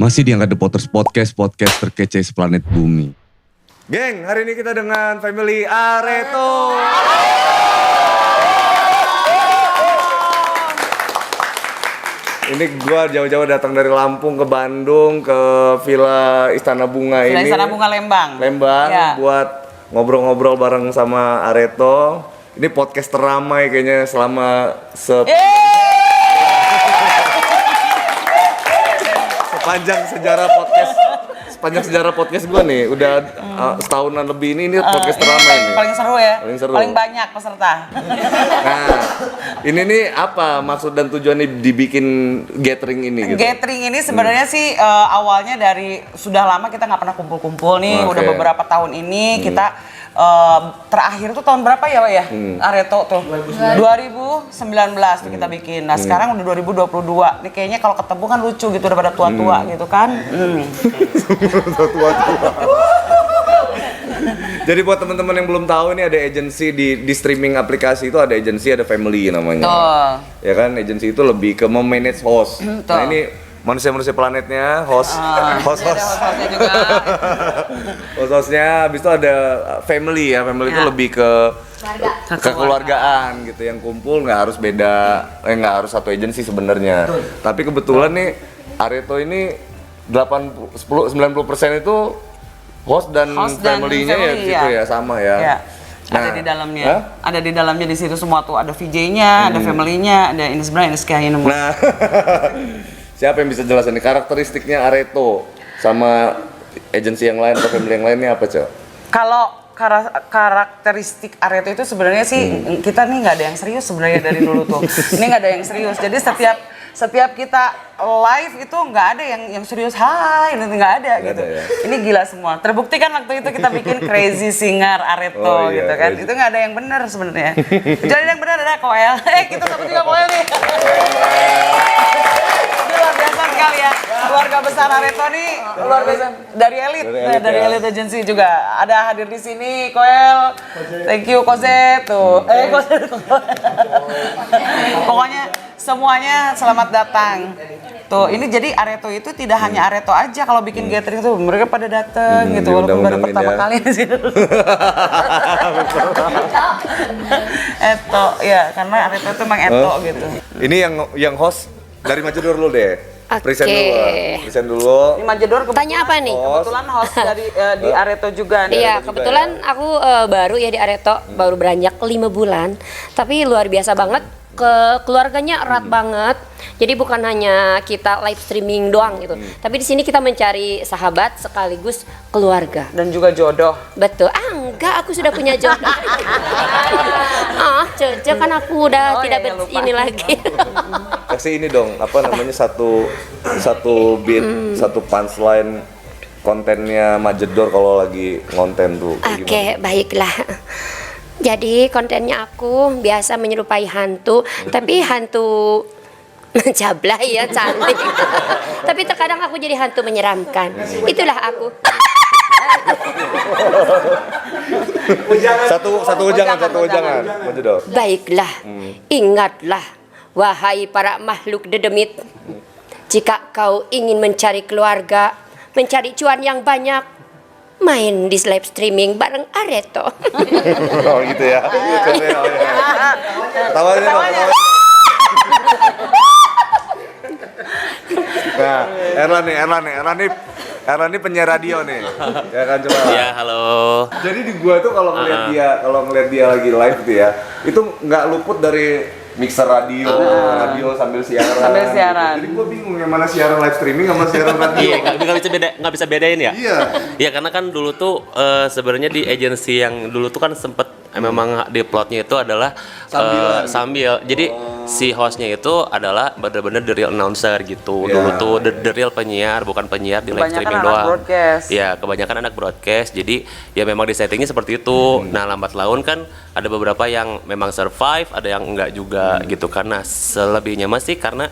Masih di Angkat The Potters Podcast terkece seplanet bumi. Geng, hari ini kita dengan family Areto. Ini gua jauh-jauh datang dari Lampung ke Bandung ke Villa Istana Bunga ini. Villa Istana Bunga Lembang. Ya. Buat ngobrol-ngobrol bareng sama Areto. Ini podcast teramai kayaknya selama sepanjang sejarah podcast gue nih udah setahunan lebih ini podcast teramai nih. Paling seru ya. Paling banyak peserta. Nah, ini nih apa maksud dan tujuannya dibikin gathering ini gitu? Gathering ini sebenarnya sih awalnya dari sudah lama kita nggak pernah kumpul-kumpul nih. Udah beberapa tahun ini kita terakhir tuh tahun berapa ya Wak ya? Areto tuh 2019 tuh kita bikin. Nah sekarang udah 2022. Nih kayaknya kalau ketemu kan lucu gitu daripada tua-tua gitu kan. Jadi buat teman-teman yang belum tahu ini ada agensi di streaming aplikasi itu ada agensi ada family namanya. Ya kan agensi itu lebih ke memanage host. Nah ini manusia-manusia planetnya, host-hostnya juga. Host-hostnya, habis itu ada family ya, family itu lebih ke kekeluargaan gitu, yang kumpul nggak harus beda, nggak harus satu agensi sebenarnya. Tapi kebetulan nih Areto ini 90% itu host dan family-nya ya gitu ya sama ya. Nah, ada di dalamnya. Ada di dalamnya di situ semua tuh, ada VJ-nya, ada family-nya, ada ini sebenarnya ini Nah. Siapa yang bisa jelasin nih karakteristiknya Areto sama agensi yang lain atau family yang lainnya apa, Cok? Kalau karakteristik Areto itu sebenarnya sih kita nih nggak ada yang serius sebenarnya dari dulu tuh. Ini nggak ada yang serius. Jadi setiap kita live itu nggak ada yang serius. Hai, nggak ada gitu. Ada, ya? Ini gila semua. Terbukti kan waktu itu kita bikin Crazy Singer Areto gitu kan. Crazy. Itu nggak ada yang benar sebenarnya. Jadi yang benar ada Koel. Kita sama juga Koel nih. Luar biasa sekali ya. Keluarga besar Areto nih luar biasa. Dari Elite Agency juga ada hadir di sini. Koel, thank you Koze tuh. Koze. Pokoknya semuanya selamat datang. Tuh, ini jadi Areto itu tidak hanya Areto aja kalau bikin gathering tuh mereka pada datang gitu walaupun baru pertama kali di sini. Eto ya, karena Areto itu emang Eto gitu. Ini yang host dari Majedor dulu deh. Present dulu. Ini Majedor tanya apa nih? Kebetulan host dari di Areto juga nih. Iya, kebetulan aku baru ya di Areto, baru beranjak 5 bulan. Tapi luar biasa banget, keluarganya erat banget. Jadi bukan hanya kita live streaming doang gitu. Tapi di sini kita mencari sahabat sekaligus keluarga Dan juga jodoh. Betul. Enggak, aku sudah punya jodoh. Cocok kan aku udah tidak ini lagi. Kasih ini dong, apa namanya satu beat, satu punchline kontennya Majedor kalau lagi ngonten tuh. Oke, baiklah. Jadi kontennya aku biasa menyerupai hantu, tapi hantu mencablai ya, cantik. Tapi terkadang aku jadi hantu menyeramkan. Itulah aku. Satu ujangan. Majedor. Baiklah, ingatlah, wahai para makhluk dedemit, jika kau ingin mencari keluarga, mencari cuan yang banyak, main di live streaming bareng Areto. Oh gitu ya. Tawanya. Nah, Erlan nih penyiar radio nih. Ya kan coba. Iya, halo. Jadi di gua tuh kalau ngeliat dia lagi live gitu ya, itu nggak luput dari mixer radio sambil siaran. Gitu. Jadi gua bingung yang mana siaran live streaming sama siaran radio. Iya, nggak bisa bedain ya. Iya. Iya, karena kan dulu tuh sebenarnya di agensi yang dulu tuh kan sempet memang di plotnya itu adalah sambil. Jadi si hostnya itu adalah benar-benar the real announcer gitu. Dulu tuh the real penyiar, bukan penyiar di live streaming doang. Iya, kebanyakan anak broadcast. Jadi ya memang di settingnya seperti itu. Nah, lambat laun kan ada beberapa yang memang survive, ada yang enggak juga gitu. Karena selebihnya masih karena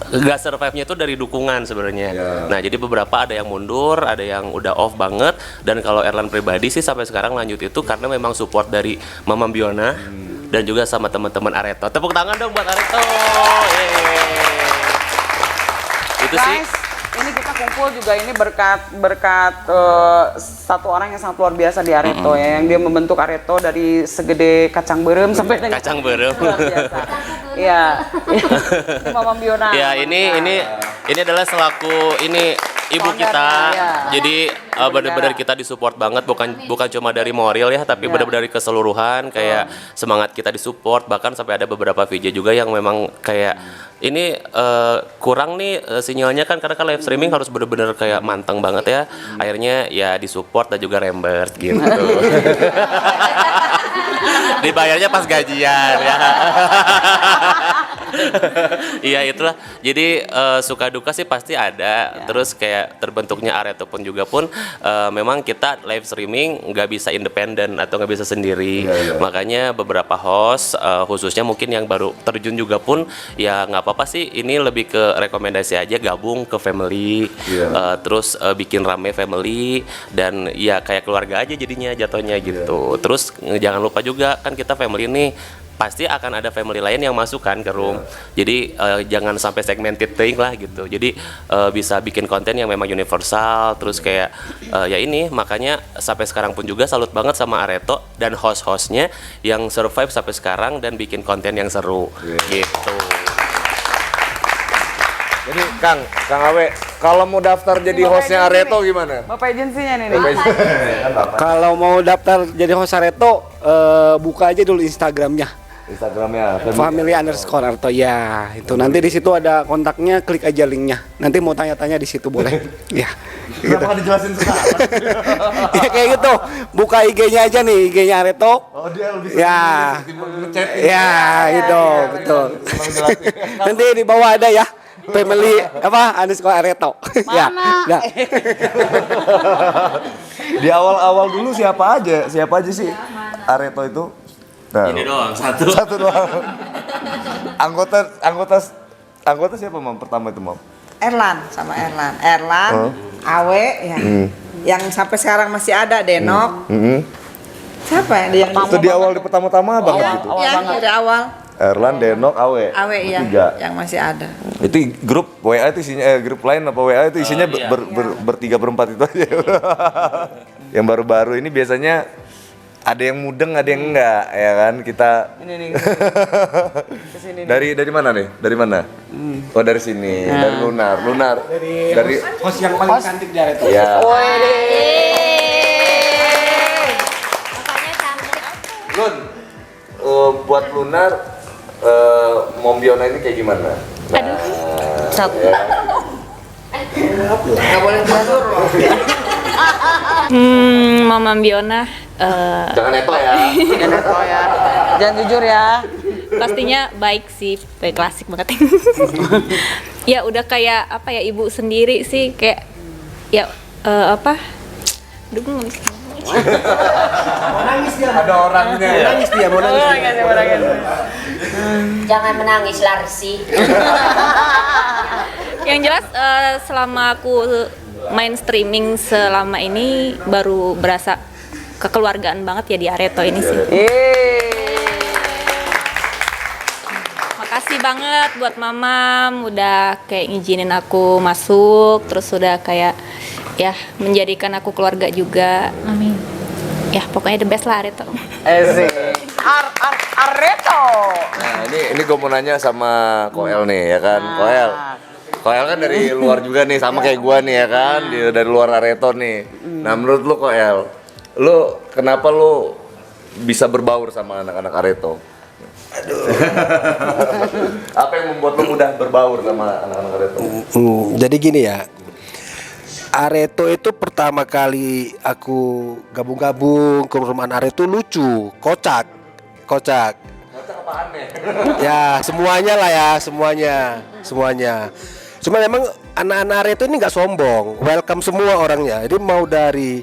nggak survive-nya itu dari dukungan sebenarnya. Nah, jadi beberapa ada yang mundur, ada yang udah off banget. Dan kalau Erlan pribadi sih sampai sekarang lanjut itu karena memang support dari Mama Biona dan juga sama teman-teman Areto. Tepuk tangan dong buat Areto. Itu sih. Guys, ini kita kumpul juga ini berkat satu orang yang sangat luar biasa di Areto ya, yang dia membentuk Areto dari segede kacang berem sampai dengan Kacang berem. luar biasa. Iya. Ini Mama Biona. Ya, ini adalah selaku ini ibu kita. Ya. Jadi benar-benar kita disupport banget, bukan cuma dari moral ya, tapi benar-benar dari keseluruhan kayak semangat kita disupport, bahkan sampai ada beberapa VJ juga yang memang kayak ini kurang nih sinyalnya kan, karena kan live streaming harus benar-benar kayak manteng banget ya. Akhirnya ya disupport dan juga reimburse gitu. Dibayarnya pas gajian ya. Iya itulah. Jadi suka duka sih pasti ada. Terus kayak terbentuknya Areto pun juga memang kita live streaming nggak bisa independen atau nggak bisa sendiri. Makanya beberapa host khususnya mungkin yang baru terjun juga pun ya nggak apa-apa sih. Ini lebih ke rekomendasi aja, gabung ke family, terus bikin rame family dan ya kayak keluarga aja jadinya jatuhnya gitu. Terus jangan lupa juga kan kita family nih pasti akan ada family lain yang masuk kan ke room. Jadi jangan sampai segmented thing lah gitu. Jadi bisa bikin konten yang memang universal. Terus kayak ya ini makanya sampai sekarang pun juga salut banget sama Areto dan host-hostnya yang survive sampai sekarang dan bikin konten yang seru gitu. Jadi Kang Awe, kalau mau daftar jadi hostnya Areto gimana? Bapak agensinya nih. Kalau mau daftar jadi host Areto, buka aja dulu Instagramnya. Instagramnya Family_Areto ya. Itu nanti di situ ada kontaknya, klik aja linknya. Nanti mau tanya-tanya di situ boleh. Ya. Kenapa nggak dijelasin sekarang? Ya kayak gitu. Buka IG-nya aja nih, IG-nya Areto. Oh dia lebih Ya. ngechat. Ya, gitu, betul. Nanti di bawah ada ya. Family_Areto. Ya. Nah. Di awal-awal dulu siapa aja sih Areto itu? Nah, Ini doang satu doang. Anggota siapa Mam pertama itu Mam? Erlan, Awe ya. Yang sampai sekarang masih ada Denok. Siapa yang Itu di awal di pertama-tama banget gitu. yang dari awal Erlan, Denok, Awe ya, tiga. yang masih ada. Itu grup WA itu isinya grup lain apa WA itu isinya bertiga berempat itu aja. Yang baru-baru ini biasanya ada yang mudeng, ada yang enggak, ya kan kita. Ini nih. Kesini nih. Dari mana nih? Dari mana? Oh dari sini, dari Lunar. Dari Host yang paling cantik di Areto. ya. Lun, buat Lunar, Mom Biona ini kayak gimana? Sok. Nggak boleh tidur loh. Mama Biona Jangan neto ya. Jangan jujur ya. pastinya baik sih, kayak klasik banget. Ya udah kayak apa ya, ibu sendiri sih, kayak ya apa? Aduh, gue nggak bisa. Ada orangnya ya. Mau nangis. Jangan menangis Larsi. Yang jelas selama aku main streaming selama ini baru berasa kekeluargaan banget ya di Areto ini sih. Makasih banget buat Mamam udah kayak ngizinin aku masuk, terus udah kayak ya menjadikan aku keluarga juga. Amin. Ya pokoknya the best lah Areto. Areto. Nah ini gue mau nanya sama Koel nih ya kan. Koel kan dari luar juga nih, sama kayak gua nih ya kan, dari luar Areto nih. Nah menurut lu Koel, lu kenapa lu bisa berbaur sama anak-anak Areto? Aduh. Apa yang membuat lu mudah berbaur sama anak-anak Areto? Jadi gini ya, Areto itu pertama kali aku gabung ke rumah Areto lucu, kocak. Kocak apa aneh? Ya semuanya lah ya, semuanya. Cuma memang anak-anak Areto ini nggak sombong, welcome semua orangnya. Jadi mau dari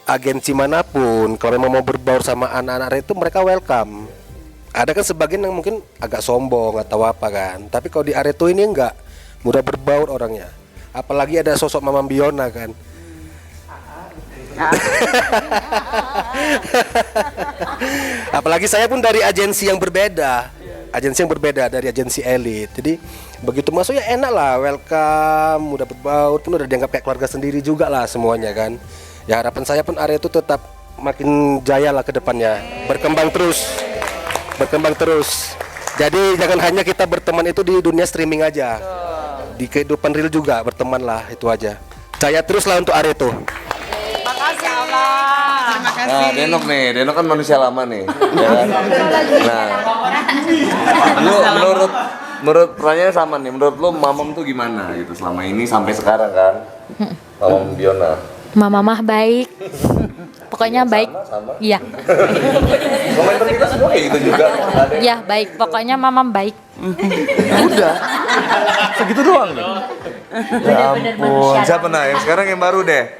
agensi manapun, kalau memang mau berbaur sama anak-anak Areto mereka welcome. Ada kan sebagian yang mungkin agak sombong atau apa kan, tapi kalau di Areto ini enggak, mudah berbaur orangnya. Apalagi ada sosok Mama Biona kan. Apalagi saya pun dari agensi yang berbeda, agensi yang berbeda dari agensi elit. Jadi begitu masuk ya enak lah, welcome, udah berbaur pun udah dianggap kayak keluarga sendiri juga lah semuanya kan. Ya harapan saya pun Arya itu tetap makin jaya lah ke depannya, berkembang terus. Jadi jangan hanya kita berteman itu di dunia streaming aja, di kehidupan real juga berteman lah, itu aja. Jaya terus lah untuk Arya tuh. Makasih Allah. Terima kasih. Nah, Denok kan manusia lama nih. Ya kan? Nah, lu menurut pertanyaan sama nih, menurut lu Mamam tuh gimana gitu selama ini sampai sekarang kan? Mamam Biona. Mama mah baik. Pokoknya baik. Sama? Iya. Komentar kita semua kayak gitu juga. Iya, baik. Pokoknya mama baik. Udah. Segitu doang nih. Ya ampun. Siapa nah? Yang sekarang yang baru deh.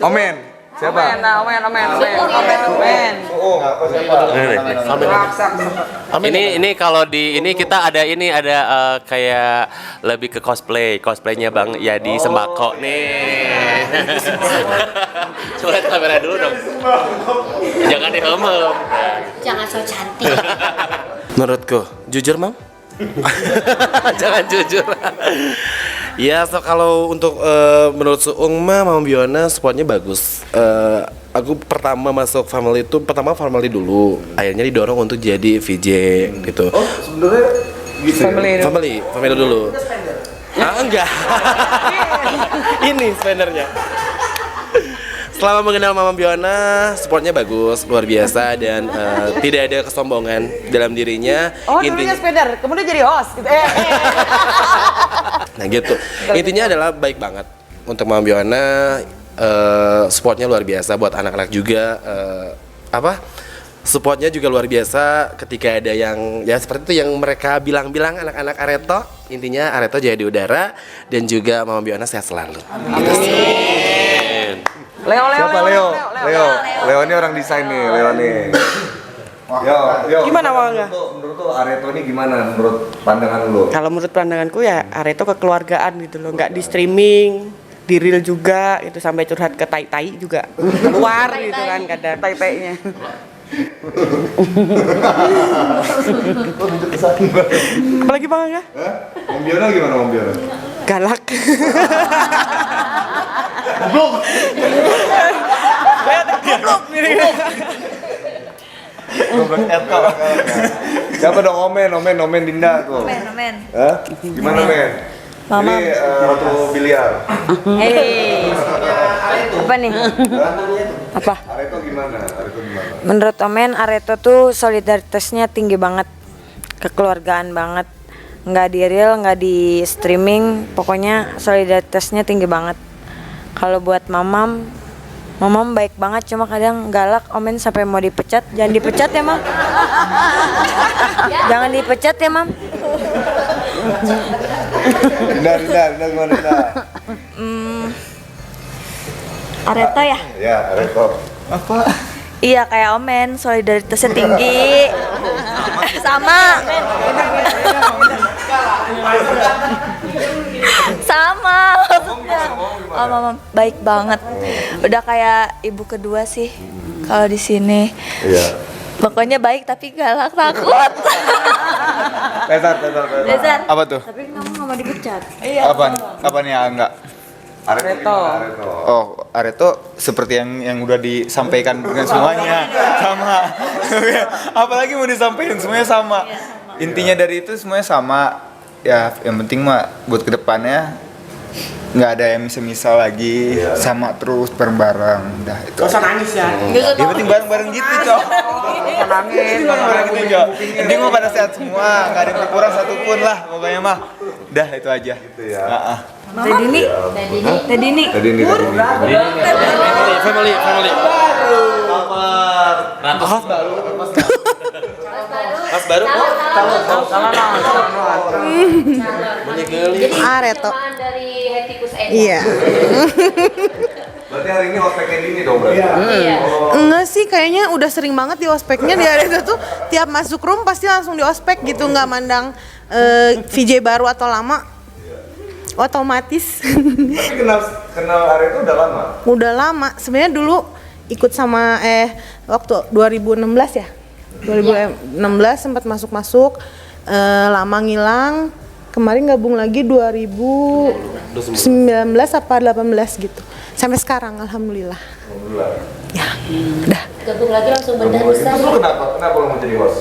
Omen. Siapa? Omen. Oh, siapa? Ini kalau di ini kita ada kayak lebih ke cosplaynya Bang Yadi Sembako nih. Coba lihat kamera dulu dong. Jangan dihomel. Jangan so cantik. Menurutku, jujur Mam? Jangan jujur. Ya, so kalau untuk menurut Suung mah Mama Biona supportnya bagus. Aku pertama masuk family itu family dulu. Akhirnya didorong untuk jadi VJ gitu. Oh, sebenarnya gitu. Family dulu. Ah, enggak. Ini spendernya. Selama mengenal Mama Biona, supportnya bagus, luar biasa dan tidak ada kesombongan dalam dirinya. Oh, dulunya speder, kemudian jadi host gitu. Nah gitu. Intinya adalah baik banget untuk Mama Biona, supportnya luar biasa buat anak-anak juga. Supportnya juga luar biasa ketika ada yang ya seperti itu yang mereka bilang anak-anak Areto. Intinya Areto jaya di udara dan juga Mama Biona sehat selalu. Leo. Leo ini orang desain nih, Leo nih. Yo. Gimana awalnya? Menurut tuh Areto ini gimana menurut pandangan lu? Kalau menurut pandanganku ya Areto kekeluargaan gitu loh, nggak di streaming, di real juga itu sampai curhat ke tai-tai juga keluar gitu kan kadang tai-tainya. Apalagi Bang ya? Om Biona gimana Om Biona? Galak. Siapa dong Omen Dinda tuh? Omen. Hah? Gimana Men? Mama. Ini Ratu Biliar. Apa nih? Apa? Areto gimana? Menurut Omen, Areto tuh solidaritasnya tinggi banget, kekeluargaan banget, nggak di real, nggak di streaming, pokoknya solidaritasnya tinggi banget. Kalau buat Mamam baik banget, cuma kadang galak. Omen sampai mau dipecat, jangan dipecat ya Mam. Jangan dipecat ya Mam. Dinda gimana Dinda? Areto ya? Ya Areto. Iya kayak Omen, solidaritasnya tinggi. Sama. Sama maksudnya. Oh, Mama baik banget. Udah kayak ibu kedua sih kalau di sini. Iya. Pokoknya baik tapi galak, takut. Tesar. Apa tuh? Tapi kamu nggak mau dipecat. Apa nih enggak? Areto. Oh, Areto seperti yang udah disampaikan dengan semuanya sama. Apalagi mau disampaikan semuanya sama. Intinya dari itu semuanya sama. Ya, yang penting mah buat kedepannya nggak ada yang misal lagi, sama terus bareng-bareng. Udah itu. Gak usah nangis ya. Yang penting bareng-bareng gitu, Cok. Nangis. Bareng gitu, Cok. Penting mah pada sehat semua, nggak ada yang kurang satupun lah, pokoknya mah. Udah itu aja. Gitu ya. Tadi ini. Family. Mas baru. Areto. Dari Hetikus Eda. Iya. Berarti hari ini ospeknya Dini dong berarti? Iya. Enggak sih, kayaknya udah sering banget di ospeknya. Di Areto tuh tiap masuk room pasti langsung di ospek gitu, nggak mandang VJ baru atau lama. Otomatis. Tapi kenal Areto udah lama? Udah lama. Sebenarnya dulu ikut sama waktu 2016 ya. 2016 sempat masuk. lama ngilang, kemarin gabung lagi 2019 apa 18 gitu. Sampai sekarang alhamdulillah. Ya, udah. Gabung lagi langsung bedah besar. Terus lu kenapa lo mau jadi host?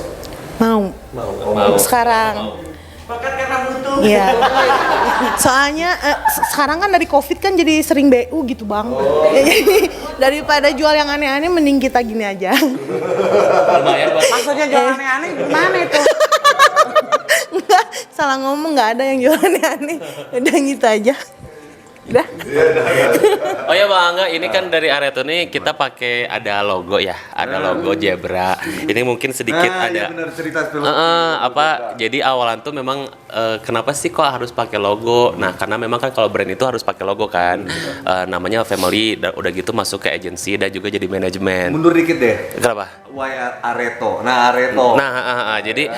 Mau. Sekarang. Iya. Soalnya sekarang kan dari Covid kan jadi sering BU gitu bang. Jadi daripada jual yang aneh-aneh mending kita gini aja. Maksudnya jual aneh-aneh gimana itu? Enggak, salah ngomong, nggak ada yang jual aneh-aneh. Udah gitu aja. Udah. Oh ya Bang Angga, ini kan dari Areto nih kita pakai ada logo ya, ada logo Zebra. Ini mungkin sedikit ada. Iya benar, cerita film. Jadi awalan tuh memang kenapa sih kok harus pakai logo? Nah karena memang kan kalau brand itu harus pakai logo kan. Namanya Family, dan udah gitu masuk ke agensi dan juga jadi manajemen. Mundur dikit deh. Kenapa? Why Areto? Nah Areto. Jadi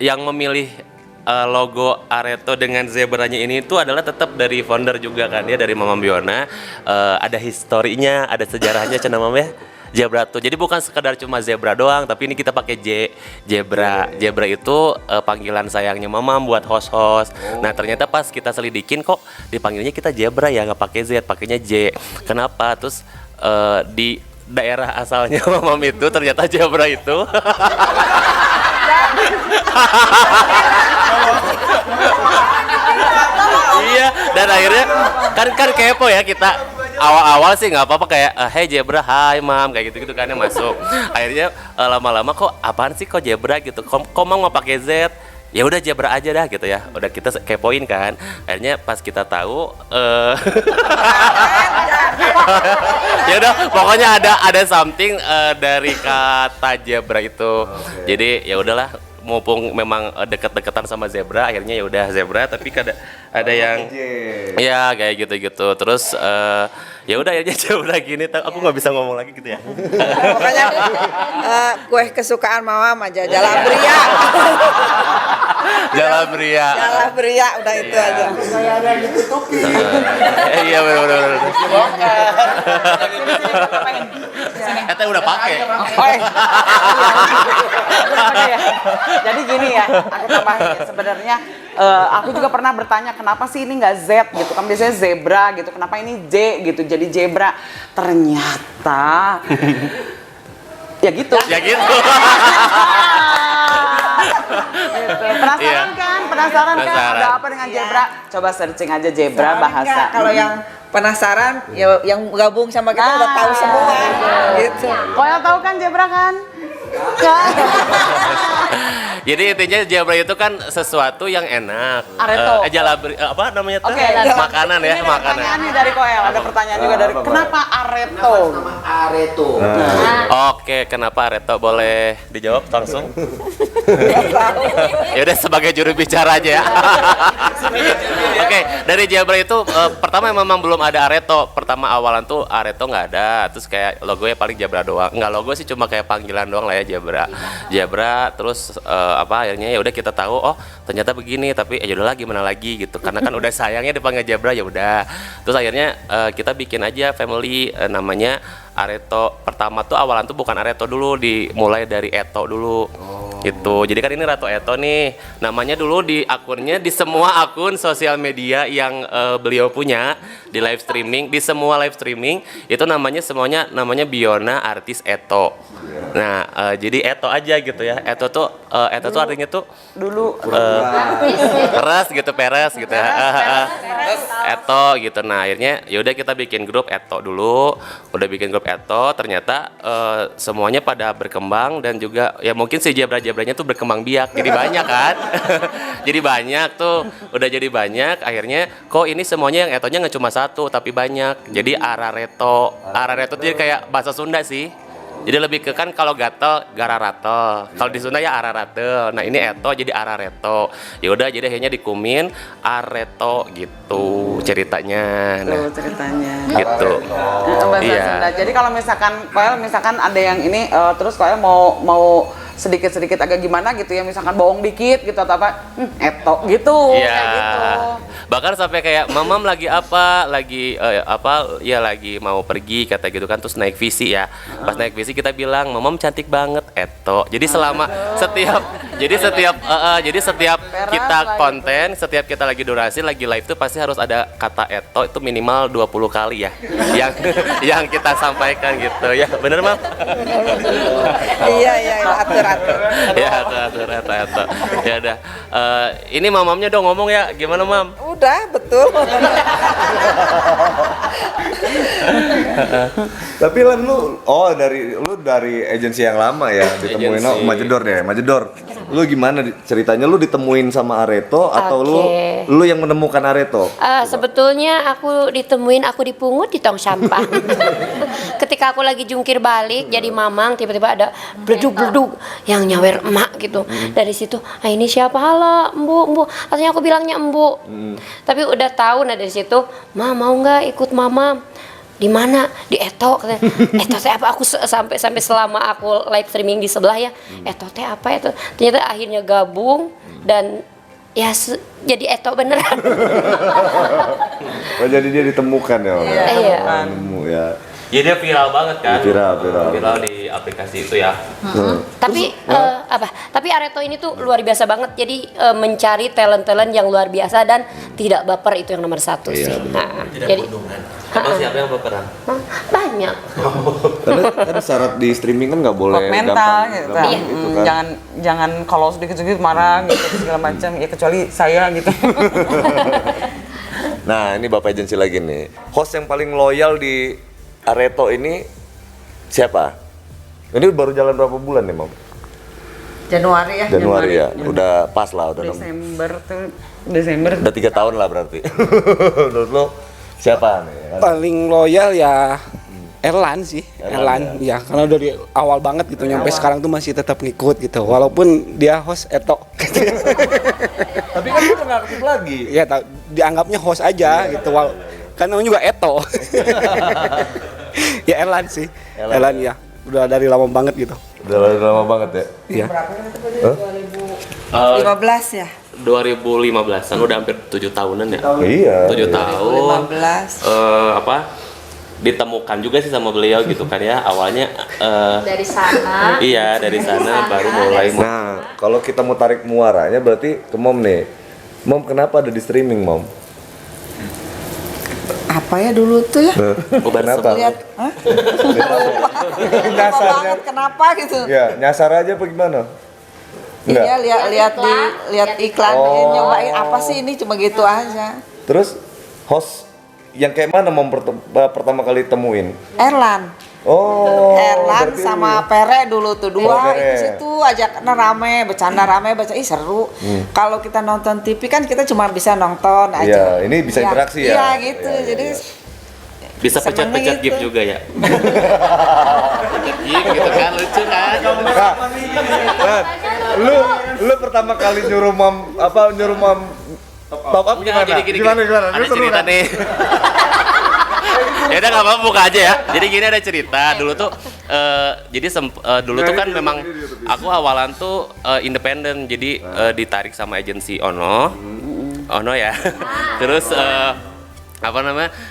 yang memilih logo Areto dengan zebranya ini itu adalah tetap dari founder juga kan, dia dari Mama Biona. Ada historinya, ada sejarahnya cenah Mama ya. Zebra tuh. Jadi bukan sekadar cuma zebra doang, tapi ini kita pakai Zebra. Zebra itu panggilan sayangnya Mama buat host-host. Nah, ternyata pas kita selidikin kok dipanggilnya kita Zebra ya, nggak pakai Z, pakainya J. Kenapa? Terus di daerah asalnya Mama itu ternyata Zebra itu iya, dan akhirnya kan kepo ya kita. Awal-awal sih nggak apa-apa kayak hey Zebra, hai mam, kayak gitu-gitu kan yang masuk. Akhirnya lama-lama kok apaan sih kok Zebra gitu. Kok mau pakai Z? Ya udah Zebra aja dah gitu ya. Udah kita kepoin kan. Akhirnya pas kita tahu ya udah pokoknya ada something dari kata Zebra itu. Jadi ya udahlah, mumpung memang deket-deketan sama Zebra, akhirnya ya udah Zebra, tapi ada yang ya kayak gitu-gitu. Terus ya udah akhirnya Zebra gini, aku nggak bisa ngomong lagi gitu ya. Pokoknya kue kesukaan mama aja, Jalabria. Jalabria. Jalabria, udah itu aja. Saya ditutupi. Iya benar. Kita udah pakai. Jadi gini ya, aku tambahin sebenarnya aku juga pernah bertanya kenapa sih ini nggak Z gitu kan, biasanya zebra gitu, kenapa ini J gitu jadi zebra. Ternyata ya gitu. Gitu. Penasaran kan? Penasaran kan ada apa dengan zebra? Coba searching aja zebra bahasa. Kalau yang penasaran, ya yang gabung sama kita udah tahu semua. Gitu. Koel tahu kan zebra kan? Jadi intinya Zebra itu kan sesuatu yang enak. Areto. Apa namanya tuh? Oke, makanan ya, ini makanan. Pertanyaan nih dari Koel, ada pertanyaan juga dari kenapa Areto? Areto. Oke, kenapa Areto? Boleh dijawab langsung? Ya udah sebagai juru bicara aja ya. Oke, dari Zebra itu pertama memang belum ada Areto. Pertama awalan tuh Areto nggak ada. Terus kayak logonya paling Zebra doang. Nggak logo sih, cuma kayak panggilan doang lah ya Zebra. Terus akhirnya ya udah kita tahu oh ternyata begini, tapi ya udah gimana lagi gitu. Karena kan udah sayangnya dipanggil Zebra, ya udah. Terus akhirnya kita bikin aja family namanya Areto. Pertama tuh awalan tuh bukan Areto dulu, dimulai dari Eto dulu. Gitu. Jadi kan ini Ratu Eto nih. Namanya dulu di akunnya, di semua akun sosial media yang beliau punya, di live streaming, di semua live streaming itu semuanya namanya Biona Artis Eto. Nah, jadi Eto aja gitu ya. Eto tuh artinya tuh dulu peres gitu, peres gitu ya. Eto gitu. Nah, akhirnya yaudah kita bikin grup Eto dulu. Udah bikin grup Eto, ternyata semuanya pada berkembang dan juga ya mungkin si Zebra-Zebranya tuh berkembang biak. Jadi banyak kan. Jadi banyak tuh, udah jadi banyak. Akhirnya kok ini semuanya yang Etonya nggak cuma satu tapi banyak. Jadi Arareto. Arareto tuh kayak bahasa Sunda sih. Jadi lebih ke kan kalau gatel gararatel, kalau di Sunda ya araratel. Nah ini Eto jadi Arareto. Ya udah jadi akhirnya dikumin Areto gitu ceritanya. Nah, ceritanya. Gitu. Iya. Jadi kalau misalkan ada yang ini terus Koel mau sedikit-sedikit agak gimana gitu ya, misalkan bohong dikit gitu atau apa, Eto gitu. Iya. Kayak gitu. Bahkan sampai kayak mamam lagi apa, lagi lagi mau pergi kata gitu kan, terus naik visi ya. Pas naik visi kita bilang mamam cantik banget Eto. Jadi selama jadi setiap kita konten, setiap kita lagi durasi, lagi live tuh pasti harus ada kata eto itu minimal 20 kali ya. yang kita sampaikan gitu ya. Bener, Mam? Iya, atur. Ya, atur eto. Ya udah. Ini mamamnya dong ngomong ya. Gimana, Mam? Udah, betul. Tapi Lan lu dari agensi yang lama ya, ditemuin Majedor. Lu gimana ceritanya, lu ditemuin sama Areto atau lu yang menemukan Areto? Sebetulnya aku dipungut di tong sampah. Ketika aku lagi jungkir balik jadi mamang, tiba-tiba ada bleduk yang nyawer emak gitu. Dari situ, ini siapa? Halo, Embu. Artinya aku bilangnya Embu. Tapi udah tahu, dari situ, Ma mau nggak ikut Mama? Di mana? Di Eto katanya. Eto teh apa? Aku sampai selama aku live streaming di sebelah ya. Eto teh apa itu? Ternyata akhirnya gabung dan ya jadi Eto beneran. Oh, jadi dia ditemukan ya? Iya. Nemu ya. Ya dia viral banget kan? Viral di aplikasi itu ya. Tapi Tapi Areto ini tuh luar biasa banget. Jadi mencari talent yang luar biasa dan tidak baper, itu yang nomor satu sih. Jadi Emang siapa yang baperan? banyak. Karena syarat di streaming kan nggak boleh mental gitu. gitu kan. Jangan kalau sedikit-sedikit marah gitu segala macam, ya kecuali saya gitu. Nah, ini Bapak agensi lagi nih. Host yang paling loyal di Areto ini siapa? Ini baru jalan berapa bulan nih, Mam? Januari ya. Udah pas lah, udah Desember. Udah 3 tahun lah berarti. Menurut lo siapa nih? Paling loyal ya Erlan sih. Erlan ya, karena dari awal banget gitu nyampe sekarang tuh masih tetap ngikut gitu. Walaupun dia host Eto. Tapi kan dia nggak aktif lagi. Ya, dianggapnya host aja gitu. Kan namanya juga Eto. Ya Erlan sih. Erlan ya. Udah dari lama banget gitu. Udah dari lama banget ya? Iya. 15 ya? 2015-an, udah hampir 7 tahunan ya? Iya. 7 tahun. 15. Ditemukan juga sih sama beliau gitu kan ya. Awalnya dari sana. Iya, dari sana baru mulai. Nah, kalau kita mau tarik muaranya berarti ke Mom nih. Mom, kenapa ada di streaming, Mom? Apa ya dulu tuh ya? Kenapa? Lihat, Nyasarnya kenapa gitu? Ya, nyasar aja apa gimana? Iya, lihat iklan, nyobain apa sih ini, cuma gitu aja. Terus host yang kayak mana Mom pertama kali temuin? Erlan. Oh. Erlan sama Pere dulu tuh dua Pere. itu situ ajak rame, bercanda rame, seru. Kalau kita nonton TV kan kita cuma bisa nonton aja. Iya, ini bisa interaksi ya. Iya gitu. Jadi bisa pecat-pecat gift juga ya. Pecat gift gitu kan, lucu kan. Lu pertama kali nyuruh Mom top up gimana? Gimana? Ada cerita nih. Ya udah nggak apa-apa, buka aja ya. Jadi gini, ada cerita dulu tuh. Dulu tuh kan memang aku awalan tuh independen, jadi ditarik sama agensi Ono ya. Terus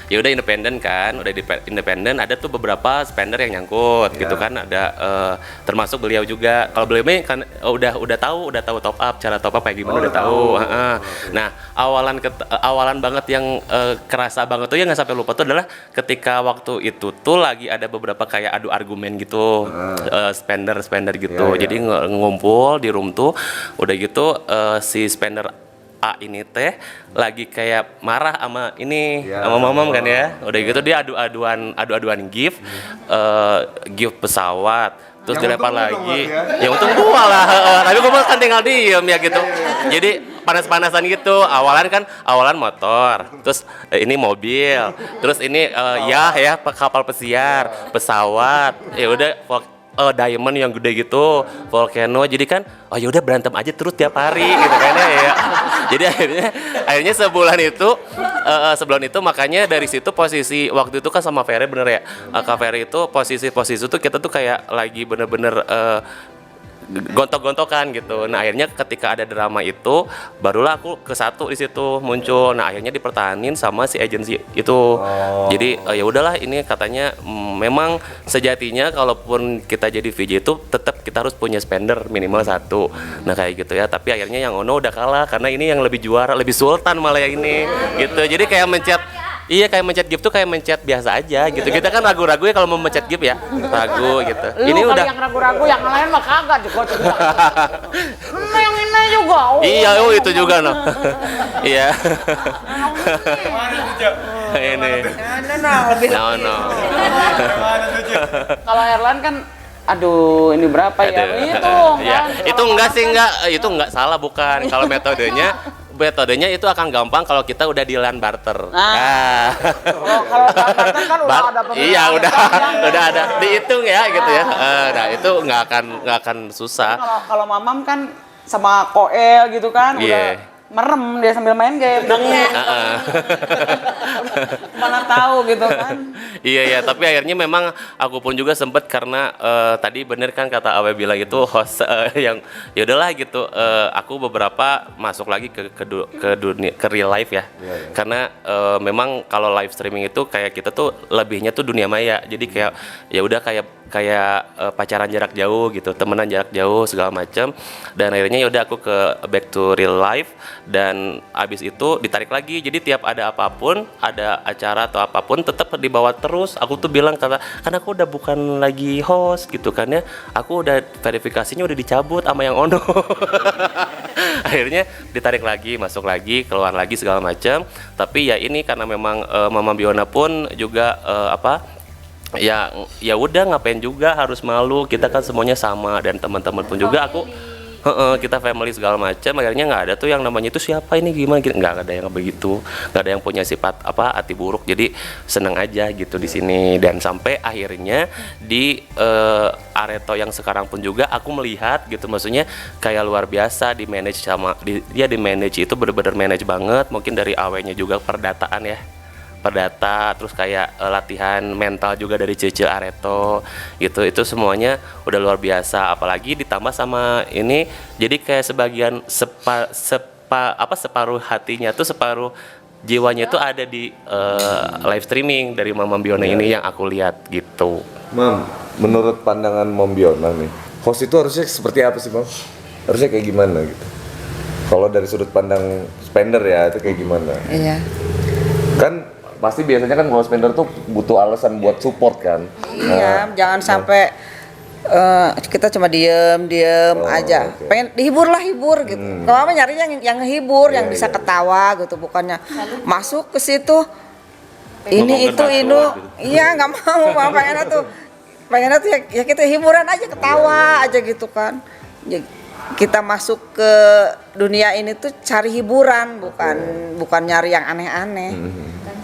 ya udah independen kan, independen, ada tuh beberapa spender yang nyangkut gitu kan, ada termasuk beliau juga. Kalau beliau kan udah tahu top up, cara top up kayak gimana udah tahu. Nah, awalan banget yang kerasa banget tuh ya, nggak sampai lupa tuh adalah ketika waktu itu tuh lagi ada beberapa kayak adu argumen gitu, spender gitu. Jadi ngumpul di room tuh, udah gitu si spender A ini teh lagi kayak marah sama sama mamam kan ya. Udah gitu dia adu-aduan gift pesawat, terus dilempar lagi. Ya untung gua lah, tapi gua kan tinggal diem ya gitu. Jadi panas-panasan gitu. Awalan motor, terus ini mobil, terus ini kapal pesiar, pesawat. Ya udah diamond yang gede gitu, volcano. Jadi kan ya udah berantem aja terus tiap hari gitu kan ya. Jadi akhirnya sebulan itu makanya dari situ posisi waktu itu kan sama Ferry bener ya. Kak Ferry itu posisi itu kita tuh kayak lagi bener-bener gontok-gontokan gitu. Nah akhirnya ketika ada drama itu barulah aku ke satu di situ muncul. Nah akhirnya dipertahanin sama si agensi itu. Jadi ya udahlah ini katanya memang sejatinya kalaupun kita jadi VJ itu tetap kita harus punya spender minimal 1. Nah kayak gitu ya. Tapi akhirnya yang Ono udah kalah karena ini yang lebih juara, lebih sultan malah yang ini gitu. Jadi kayak mencet. Iya kayak mencet gift tuh kayak mencet biasa aja gitu. Kita kan ragu-ragu ya kalau mau mencet gift ya, ragu gitu. Lu Ini udah yang ragu-ragu, yang lain mah kagak juga. Yang ini juga. Iya, itu juga noh. Iya. Ini. Lebih. No. Kalau Erlan kan aduh ini berapa ya? Itu Ya, kan. itu enggak salah bukan. Kalau metodenya itu akan gampang kalau kita udah di LAN barter. Kalau barter kan udah ada Iya, udah ada dihitung ya gitu ya. Nah, itu nggak akan susah. Kalau Mamam kan sama Koel gitu kan udah merem dia sambil main game. Mana tahu gitu kan. Iya, tapi akhirnya memang aku pun juga sempet karena tadi bener kan kata Awe bilang itu host yang ya udahlah gitu. Aku beberapa masuk lagi ke dunia ke real life ya. Karena memang kalau live streaming itu kayak kita tuh lebihnya tuh dunia maya. Jadi kayak ya udah kayak pacaran jarak jauh gitu, temenan jarak jauh segala macam. Dan akhirnya ya udah aku ke back to real life dan abis itu ditarik lagi. Jadi tiap ada apapun, ada acara atau apapun tetap dibawa terus. Aku tuh bilang karena aku udah bukan lagi host gitu kan ya. Aku udah verifikasinya udah dicabut sama yang Ono. Akhirnya ditarik lagi, masuk lagi, keluar lagi segala macam. Tapi ya ini karena memang Mama Biona pun juga ya udah ngapain juga harus malu, kita kan semuanya sama dan teman-teman pun juga aku kita family segala macam. Akhirnya nggak ada tuh yang namanya itu siapa ini gimana gitu, nggak ada yang begitu, nggak ada yang punya sifat hati buruk. Jadi seneng aja gitu di sini. Dan sampai akhirnya di Areto yang sekarang pun juga aku melihat gitu, maksudnya kayak luar biasa di manage sama dia di manage itu bener-bener manage banget. Mungkin dari awalnya juga perdataan ya, perdata, terus kayak latihan mental juga dari Cece Areto gitu, itu semuanya udah luar biasa. Apalagi ditambah sama ini, jadi kayak sebagian separuh hatinya tuh, separuh jiwanya tuh ada di live streaming dari Mama Biona ini yang aku lihat gitu. Mam, menurut pandangan Mom Biona nih, host itu harusnya seperti apa sih, Mam? Harusnya kayak gimana gitu? Kalau dari sudut pandang spender ya, itu kayak gimana? Iya. Kan pasti biasanya kan kalau spender tuh butuh alasan buat support kan. Iya, jangan sampai kita cuma diem aja. Okay. Pengen hibur gitu. Kalau apa nyarinya yang ngehibur, yang bisa ketawa gitu, bukannya masuk ke situ. Ini itu. Iya, nggak mau. Pengennya tuh ya kita hiburan aja, ketawa aja gitu kan. Ya, kita masuk ke dunia ini tuh cari hiburan, bukan nyari yang aneh-aneh.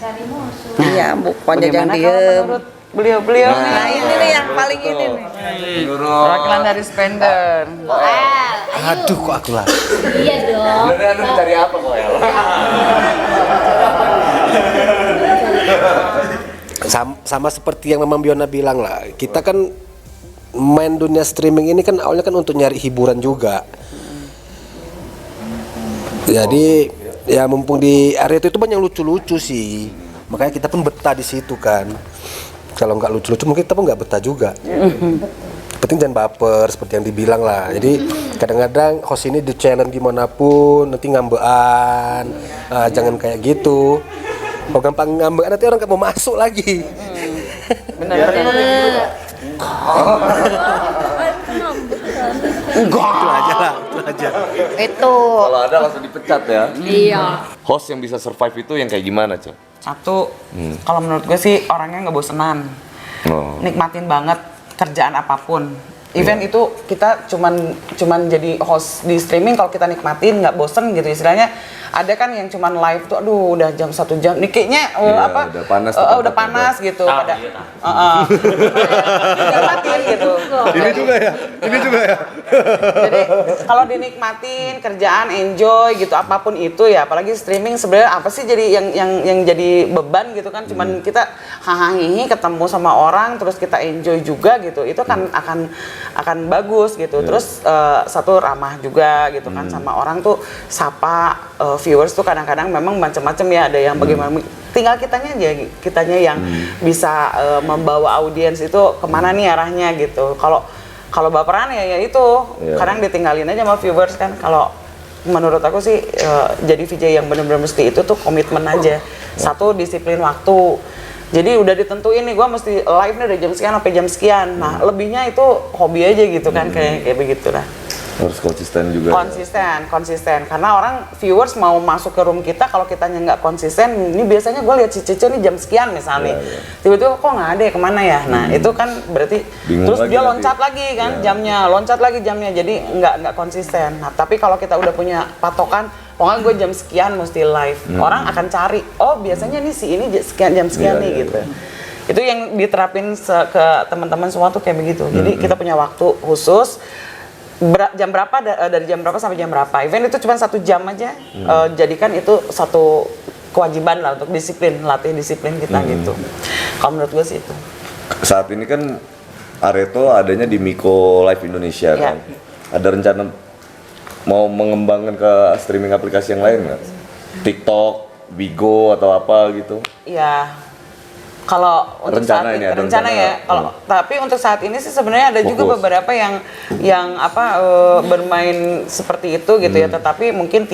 Cari musuh. Iya, bukan yang diem. Menurut beliau Nah, ini nih yang paling ini nih. Perwakilan dari spender. Aduh, kok aku lah. Iya dong. Sebenarnya mencari apa kok ya? Sama seperti yang Mama Biona bilang lah, kita kan main dunia streaming ini kan awalnya kan untuk nyari hiburan juga. Jadi ya mumpung di area itu banyak lucu-lucu sih, makanya kita pun betah di situ kan. Kalau nggak lucu-lucu mungkin kita pun nggak betah juga. Penting jangan baper seperti yang dibilang lah. Jadi kadang-kadang host ini di challenge dimanapun nanti ngambean, jangan kayak gitu. Kalau gampang ngambean nanti orang nggak mau masuk lagi. Benar. Itu aja lah. Itu. Kalau ada langsung dipecat ya. Iya. Host yang bisa survive itu yang kayak gimana, Cok? Satu, kalau menurut gue sih orangnya nggak bosenan. Nikmatin banget kerjaan apapun. Event itu kita cuman jadi host di streaming, kalau kita nikmatin nggak bosen gitu istilahnya. Ada kan yang cuman live tuh, aduh udah jam 1 jam, nih kayaknya udah panas gitu. Pada, nikmatin gitu. Ini juga ya. Jadi kalau dinikmatin kerjaan, enjoy gitu apapun itu ya, apalagi streaming sebenarnya apa sih jadi yang jadi beban gitu kan, cuman kita hahaha ketemu sama orang terus kita enjoy juga gitu, itu kan akan bagus gitu. Terus satu ramah juga gitu kan sama orang tuh, sapa viewers tuh kadang-kadang memang macam-macam ya, ada yang bagaimana, tinggal kitanya yang bisa membawa audiens itu kemana nih arahnya gitu. Kalau baperan ya itu kadang ditinggalin aja sama viewers kan. Kalau menurut aku sih jadi VJ yang benar-benar mesti itu tuh komitmen aja. Satu, disiplin waktu. Jadi udah ditentuin nih, gue mesti live nih dari jam sekian sampai jam sekian. Nah lebihnya itu hobi aja gitu kan, kayak begitu lah. Harus konsisten juga. Konsisten. Karena orang viewers mau masuk ke room kita, kalau kitanya nggak konsisten, ini biasanya gue lihat si Cece nih jam sekian misalnya, tiba-tiba kok nggak ada ya, kemana ya? Nah itu kan berarti bingung, terus dia loncat lagi kan jamnya, jadi nggak konsisten. Nah tapi kalau kita udah punya patokan, pokoknya gue jam sekian mesti live, orang akan cari, oh biasanya nih si ini jam sekian nih gitu. Itu yang diterapin ke teman-teman semua tuh kayak begitu. Jadi kita punya waktu khusus. Jam berapa dari jam berapa sampai jam berapa, event itu cuma 1 jam aja, jadikan itu satu kewajiban lah untuk latih disiplin kita gitu. Kalau menurut gue sih itu. Saat ini kan Areto adanya di Miko Live Indonesia kan, ada rencana mau mengembangkan ke streaming aplikasi yang lain nggak? TikTok, Bigo atau apa gitu? Iya. Kalau untuk rencana ya, kalau tapi untuk saat ini sih sebenarnya ada juga beberapa yang bermain seperti itu gitu ya, tetapi mungkin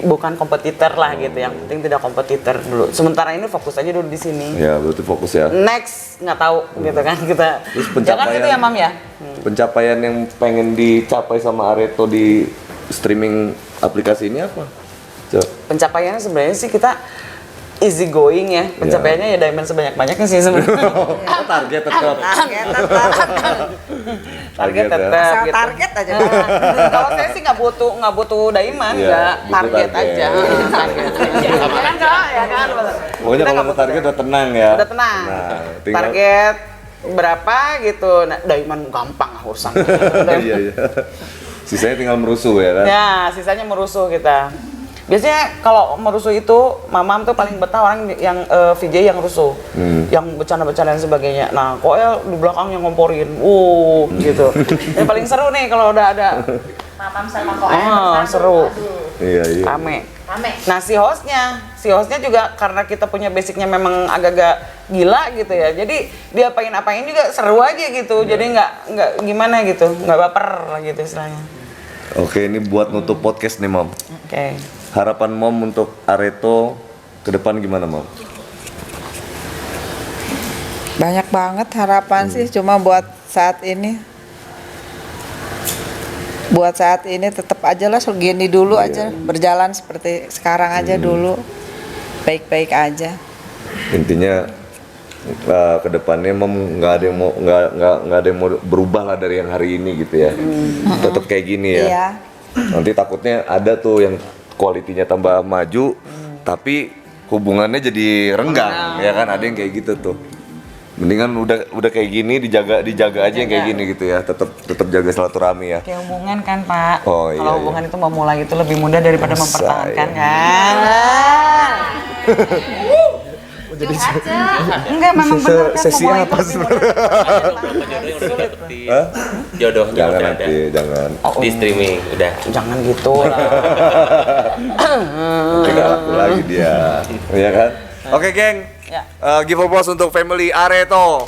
bukan kompetitor lah gitu, yang penting tidak kompetitor dulu. Sementara ini fokus aja dulu di sini. Ya, berarti fokus ya. Next nggak tahu gitu kan kita. Terus jangan gitu ya Mam ya. Pencapaian yang pengen dicapai sama Areto di streaming aplikasi ini apa? Pencapaiannya sebenarnya sih kita easy going ya, pencapaiannya ya diamond sebanyak-banyaknya sih sebenarnya. Target tetap. Target tetap. Target aja. Kalau saya sih nggak butuh diamond, nggak target aja. Kan Kak, ya kan. Pokoknya kalau mau target udah tenang ya. Udah tenang. Target berapa gitu, nah diamond gampang urusan. Iya. Sisanya tinggal merusuh ya kan? Ya, sisanya merusuh kita. Biasanya kalau merusuh itu, Mamam tuh paling betah orang yang VJ yang rusuh, yang bercanda-bercanda dan sebagainya. Nah, Koel di belakangnya ngomporin, gitu. Yang paling seru nih kalau udah ada Mamam sama Koel. Seru. Iya. Rame. Nah, si hostnya juga karena kita punya basicnya memang agak-agak gila gitu ya. Jadi dia apain juga seru aja gitu. Jadi nggak gimana gitu, nggak baper lah gitu istilahnya. Oke, ini buat nutup podcast nih, Mom. Oke. Harapan Mom untuk Areto ke depan gimana, Mom? Banyak banget harapan sih, cuma buat saat ini tetap aja lah segini dulu aja, berjalan seperti sekarang aja dulu, baik-baik aja. Intinya ke depannya Mom nggak ada yang mau berubah lah dari yang hari ini gitu ya, tetap kayak gini ya. Iya. Nanti takutnya ada tuh yang kualitinya tambah maju, tapi hubungannya jadi renggang, ya kan, ada yang kayak gitu tuh. Mendingan udah kayak gini dijaga aja yang kayak gini gitu ya, tetap jaga silaturahmi ya. Kayak hubungan kan Pak, kalau hubungan itu memulai itu lebih mudah daripada mempertahankan kan. Jadi enggak, memang benar kan, sesi apa sebenarnya? Jodohnya jangan nanti, jangan. Di streaming udah. Jangan gitu lah. Nanti gak laku lagi dia, ya kan? Oke geng, give applause untuk family Areto.